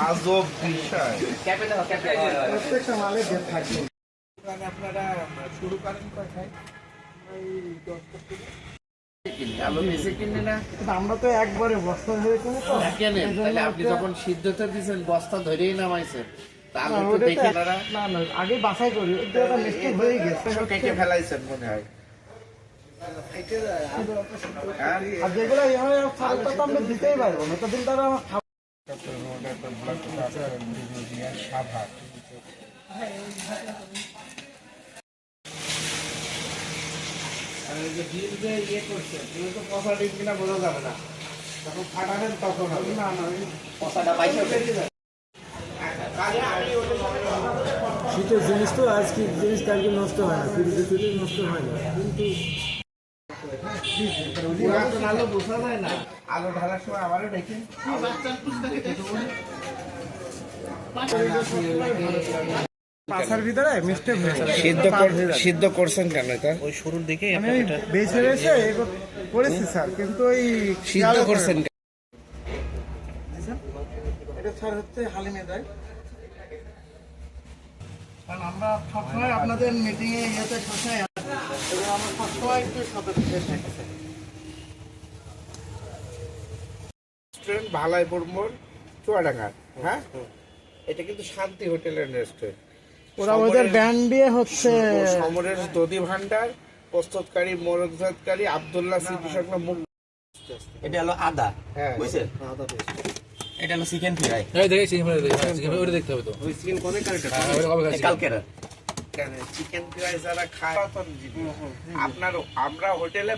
আজব বিষয়। প্রত্যেকটা মালে ডেট থাকবে। আপনারা শুরু করেন কোথায়? আমরা তো একবারে বস্তা হয়ে কিনে তো আপনি যখন সিদ্ধতে দিচ্ছেন বস্তা ধরেই নামাইছেন, তাহলে তো ওটা তো দেখে না না আগে বাছাই করি, ওটা একটা মিস্টেক হয়ে গেছে। কেটে ফেলাইছেন মনে হয়। আর যেগুলো এইভাবে ছাড়টা তো আমরা দিতেই পারবো না, ততদিন তারা আমার খাবার পচা ডিম কিনা বোঝা যাবে না, যখন ফাটাবেন তখন হবে। না না শীতের জিনিস তো আজকে জিনিস কালকে নষ্ট হয় না, ফ্রিজে তুলে নষ্ট হয় না, কিন্তু পুরাতন আলো বোঝা যায় না। আলো ঢালার সময় আবারও দেখেন পাশার ভিতরে মিস্টেক হয়েছে। সিদ্ধ করছেন কেন এটা? ওই শুরুর দিকে আমি বেছে বেছে করেছি স্যার, কিন্তু ওই সিদ্ধ করছেন কেন? এটা স্যার হচ্ছে হালিমে দেয়, কারণ আমরা সবসময় আপনাদের মিটিং এ ইয়েতে সবসময় আমরা সবসময় একটু সতর্ক থাকি। রেস্টুরেন্ট ভালাইপুর মোড়, চুয়াডাঙ্গা। হ্যাঁ, এটা কিন্তু শান্তি হোটেলের রেস্টুরেন্ট। ওরা ওদের ব্যান্ড দিয়ে হচ্ছে সমরেশ দধি ভান্ডার, প্রস্তুতকারী মোরগজাতকারী আব্দুল্লাহ সিদ্দিক সংগ্রাম মুখ। এটা হলো আদা, হ্যাঁ, বুঝছেন? এটা হলো চিকেন ফ্রাই। ওই চিকেন কবে কালকের চিকেন ফ্রাই যারা খায়, আমরা হোটেলে